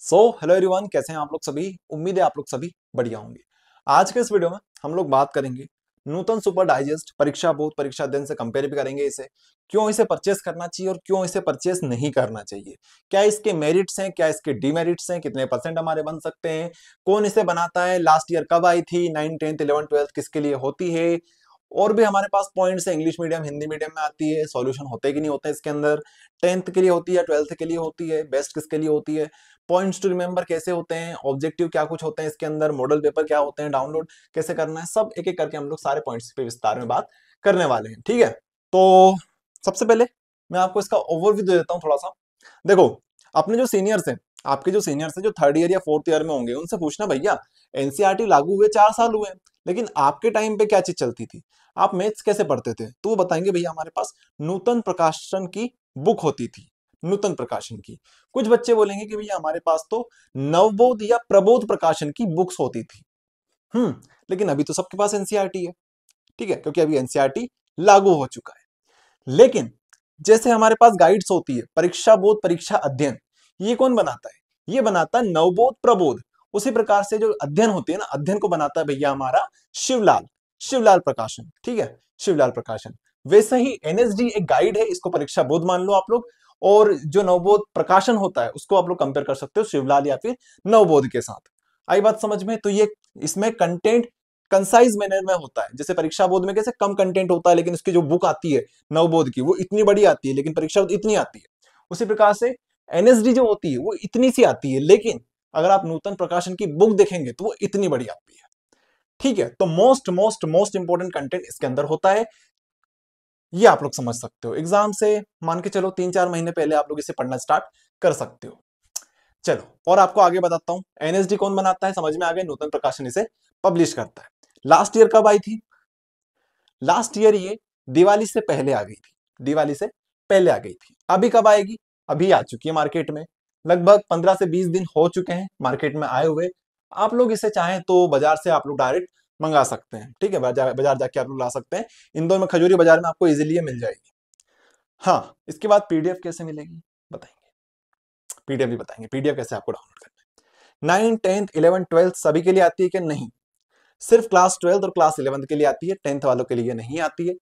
Hello everyone, कैसे हैं आप लोग सभी। उम्मीद है आप लोग सभी बढ़िया होंगे। आज के इस वीडियो में हम लोग बात करेंगे नूतन सुपर डाइजेस्ट परीक्षा बोध परीक्षा अध्ययन से कंपेयर भी करेंगे इसे, क्यों इसे परचेस करना चाहिए और क्यों इसे परचेस नहीं करना चाहिए, क्या इसके मेरिट्स हैं, क्या इसके डीमेरिट्स हैं, कितने परसेंट हमारे बन सकते हैं, कौन इसे बनाता है, लास्ट ईयर कब आई थी, 9, 10, 11, 12 किसके लिए होती है, और भी हमारे पास पॉइंट्स है। इंग्लिश मीडियम हिंदी मीडियम में आती है, सॉल्यूशन होते कि नहीं होते इसके अंदर, 10th के लिए होती है, 12th के लिए होती है, बेस्ट किसके लिए होती है, पॉइंट्स टू रिमेंबर कैसे होते हैं, ऑब्जेक्टिव क्या कुछ होते हैं इसके अंदर, मॉडल पेपर क्या होते हैं, डाउनलोड कैसे करना है, सब एक एक करके हम लोग सारे पॉइंट्स पे विस्तार में बात करने वाले हैं। ठीक है, तो सबसे पहले मैं आपको इसका ओवरव्यू दे देता हूँ थोड़ा सा। देखो, अपने जो सीनियर्स हैं, आपके जो सीनियर्स हैं जो 3rd ईयर या 4th ईयर में होंगे, उनसे पूछना भैया एनसीईआरटी लागू हुए 4 साल हुए, लेकिन आपके टाइम पे क्या चीज चलती थी, आप मैथ्स कैसे पढ़ते थे, तो वो बताएंगे भैया हमारे पास नूतन प्रकाशन की बुक होती थी, नूतन प्रकाशन की। कुछ बच्चे बोलेंगे कि भैया हमारे पास तो नवबोध या प्रबोध प्रकाशन की बुक्स होती थी। लेकिन अभी तो सबके पास एनसीईआरटी है, ठीक है, क्योंकि अभी एनसीईआरटी लागू हो चुका है। लेकिन जैसे हमारे पास गाइड्स होती है, परीक्षा बोध परीक्षा अध्ययन, ये कौन बनाता है, ये बनाता है नवबोध प्रबोध। उसी प्रकार से जो अध्ययन होती है ना, अध्ययन को बनाता है भैया हमारा शिवलाल, शिवलाल प्रकाशन। ठीक है, शिवलाल प्रकाशन। वैसे ही एनएसडी एक गाइड है, इसको परीक्षा बोध मान लो आप लोग, और जो नवबोध प्रकाशन होता है उसको आप लोग कंपेयर कर सकते हो शिवलाल या फिर नवबोध के साथ। आई बात समझ में। तो ये इसमें कंटेंट कंसाइज मैनर में होता है। जैसे परीक्षा बोध में कैसे कम कंटेंट होता है, लेकिन उसकी जो बुक आती है नवबोध की वो इतनी बड़ी आती है, लेकिन परीक्षा बोध इतनी आती है। उसी प्रकार से एनएसडी जो होती है वो इतनी सी आती है, लेकिन अगर आप नूतन प्रकाशन की बुक देखेंगे तो वो इतनी बड़ी आती है। ठीक है, तो most most most important content इसके अंदर होता है, ये आप लोग समझ सकते हो। एग्जाम से मान के चलो 3-4 महीने पहले आप लोग इसे पढ़ना स्टार्ट कर सकते हो। चलो, और आपको आगे बताता हूं एनएसडी कौन बनाता है, समझ में आ गया। नूतन प्रकाशन इसे पब्लिश करता है। लास्ट ईयर कब आई थी, लास्ट ईयर ये दिवाली से पहले आ गई थी, दिवाली से पहले आ गई थी। अभी कब आएगी, अभी आ चुकी है मार्केट में, लगभग 15 से 20 दिन हो चुके हैं मार्केट में आए हुए। आप लोग इसे चाहें तो बाजार से आप लोग डायरेक्ट मंगा सकते हैं। ठीक है, बाजार बाजार जाके आप लोग ला सकते हैं। इंदौर में खजूरी बाजार में आपको इजीली मिल जाएगी। हाँ, इसके बाद पीडीएफ कैसे मिलेगी बताएंगे, पीडीएफ भी बताएंगे, पीडीएफ कैसे आपको डाउनलोड करना है। 9, 10, 11, 12 सभी के लिए आती है कि नहीं, सिर्फ क्लास 12 और क्लास 11 के लिए आती है, 10th वालों के लिए नहीं आती है।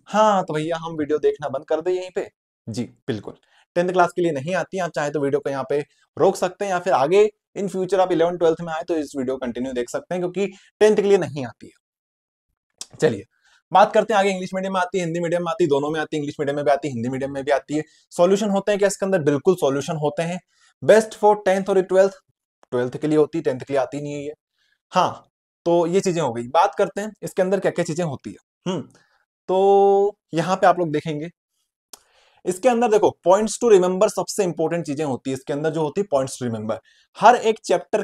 हाँ तो भैया हम वीडियो देखना बंद कर दे यहीं पे, जी बिल्कुल। 10th क्लास के लिए नहीं आती है, आप चाहे तो वीडियो को यहाँ पे रोक सकते हैं, या फिर आगे इन फ्यूचर आप 11 12th में आए तो इस वीडियो कंटिन्यू देख सकते हैं, क्योंकि 10th के लिए नहीं आती है। चलिए बात करते हैं आगे। इंग्लिश मीडियम में आती है, हिंदी मीडियम में आती है, दोनों में आती है। इंग्लिश मीडियम में भी आती है, हिंदी मीडियम में भी आती है। सॉल्यूशन होते हैं क्या इसके अंदर, बिल्कुल सॉल्यूशन होते हैं। बेस्ट फॉर 10th और 12th, 12th के लिए होती है, 10th के लिए आती नहीं है ये। हाँ, तो ये चीजें हो गई। बात करते हैं इसके अंदर क्या क्या चीजें होती है। तो यहां पे आप लोग देखेंगे इसके अंदर, देखो पॉइंट्स टू रिमेंबर सबसे इंपॉर्टेंट चीजें होती है इसके अंदर, जो होती है पॉइंट्स टू रिमेंबर। हर एक चैप्टर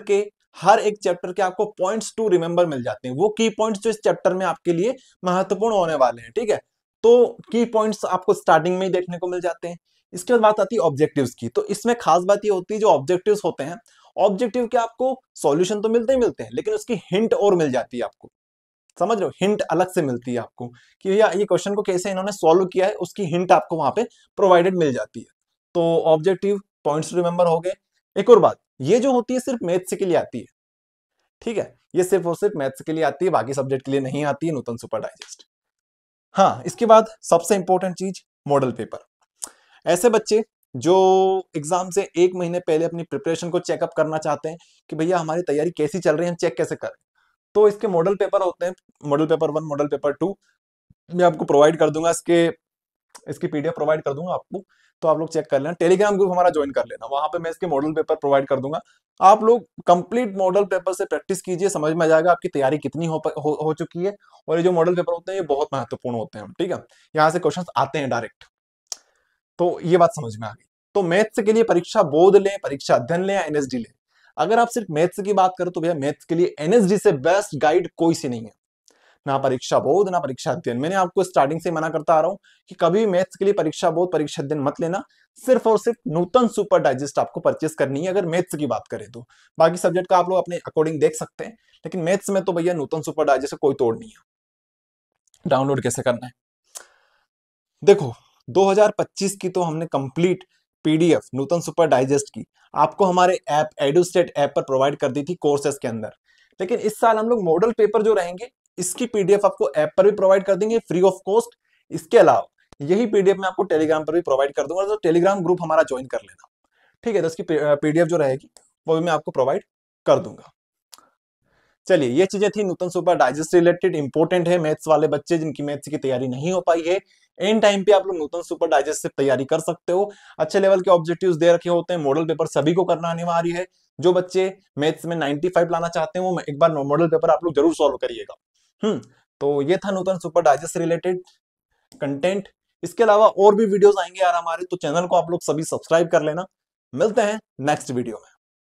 के आपको पॉइंट्स टू रिमेंबर मिल जाते हैं, वो की पॉइंट्स जो इस चैप्टर में आपके लिए महत्वपूर्ण होने वाले हैं। ठीक है, तो की पॉइंट्स आपको स्टार्टिंग में ही देखने को मिल जाते हैं। इसके बाद बात आती है ऑब्जेक्टिव्स की। तो इसमें खास बात ये होती है, जो ऑब्जेक्टिव्स होते हैं, ऑब्जेक्टिव के आपको सॉल्यूशन तो मिलते ही मिलते हैं, लेकिन उसकी हिंट और मिल जाती है आपको। समझ रहे हो, हिंट अलग से मिलती है आपको कि भैया ये क्वेश्चन को कैसे इन्होंने सॉल्व किया है, उसकी हिंट आपको वहां पे प्रोवाइडेड मिल जाती है। तो ऑब्जेक्टिव पॉइंट्स रिमेंबर हो गए। एक और बात, ये जो होती है सिर्फ मैथ्स के लिए आती है। ठीक है, ये सिर्फ और सिर्फ मैथ्स के लिए आती है, बाकी सब्जेक्ट के लिए नहीं आती है नूतन सुपर डाइजेस्ट। हाँ, इसके बाद सबसे इंपॉर्टेंट चीज मॉडल पेपर। ऐसे बच्चे जो एग्जाम से 1 महीने पहले अपनी प्रिपरेशन को चेकअप करना चाहते हैं कि भैया हमारी तैयारी कैसी चल रही है, हम चेक कैसे करें, तो इसके मॉडल पेपर होते हैं। मॉडल पेपर 1, मॉडल पेपर 2 मैं आपको प्रोवाइड कर दूंगा, इसकी पीडीएफ प्रोवाइड कर दूंगा आपको, तो आप लोग चेक कर लेना। टेलीग्राम ग्रुप हमारा ज्वाइन कर लेना, वहां पे मैं इसके मॉडल पेपर प्रोवाइड कर दूंगा। आप लोग कंप्लीट मॉडल पेपर से प्रैक्टिस कीजिए, समझ में आ जाएगा आपकी तैयारी कितनी हो चुकी है। और ये जो मॉडल पेपर होते हैं ये बहुत महत्वपूर्ण होते हैं। ठीक है, यहाँ से क्वेश्चंस आते हैं डायरेक्ट, तो ये बात समझ में आ गई। तो मैथ्स के लिए परीक्षा बोध लें, परीक्षा अध्ययन लें या एनएसडी लें। अगर आप सिर्फ मैथ्स की बात करो तो भैया मैथ्स के लिए एनएसडी से बेस्ट गाइड कोई सी नहीं है, ना परीक्षा बोध ना परीक्षा अध्ययन। मैंने आपको स्टार्टिंग से मना करता आ रहा हूं कि कभी मैथ्स के लिए परीक्षा बोध परीक्षा अध्ययन मत लेना। सिर्फ और सिर्फ नूतन सुपर डाइजेस्ट आपको परचेस करनी है अगर मैथ्स की बात करें तो। बाकी सब्जेक्ट का आप लोग अपने अकॉर्डिंग देख सकते हैं, लेकिन मैथ्स में तो भैया नूतन सुपर डाइजेस्ट का कोई तोड़ नहीं है। डाउनलोड कैसे करना है, देखो 2025 की तो हमने कंप्लीट पीडीएफ नूतन सुपर डाइजेस्ट की आपको हमारे ऐप एडुस्टेट ऐप पर प्रोवाइड कर दी थी कोर्सेज के अंदर, लेकिन इस साल हम लोग मॉडल पेपर जो रहेंगे इसकी पीडीएफ आपको ऐप पर भी प्रोवाइड कर देंगे फ्री ऑफ कॉस्ट। इसके अलावा यही पीडीएफ मैं आपको टेलीग्राम पर भी प्रोवाइड कर दूंगा, तो टेलीग्राम ग्रुप हमारा ज्वाइन कर लेना, ठीक है। तो इसकी पीडीएफ जो रहेगी वो भी मैं आपको प्रोवाइड कर दूंगा। चलिए, ये चीजें थी नूतन सुपर डाइजेस्ट रिलेटेड, इंपॉर्टेंट है मैथ्स वाले बच्चे जिनकी मैथ्स की तैयारी नहीं हो पाई है, एन टाइम पे आप लोग नूतन सुपर डाइजेस्ट से तैयारी कर सकते हो। अच्छे लेवल के ऑब्जेक्टिव्स दे रखे होते हैं, मॉडल पेपर सभी को करना अनिवार्य है। जो बच्चे मैथ्स में 95 लाना चाहते हैं वो एक बार मॉडल पेपर आप लोग जरूर सॉल्व करिएगा। तो ये था नूतन सुपर डाइजेस्ट रिलेटेड कंटेंट। इसके अलावा और भी वीडियोस आएंगे यार हमारे, तो चैनल को आप लोग सभी सब्सक्राइब कर लेना। मिलते हैं नेक्स्ट वीडियो में।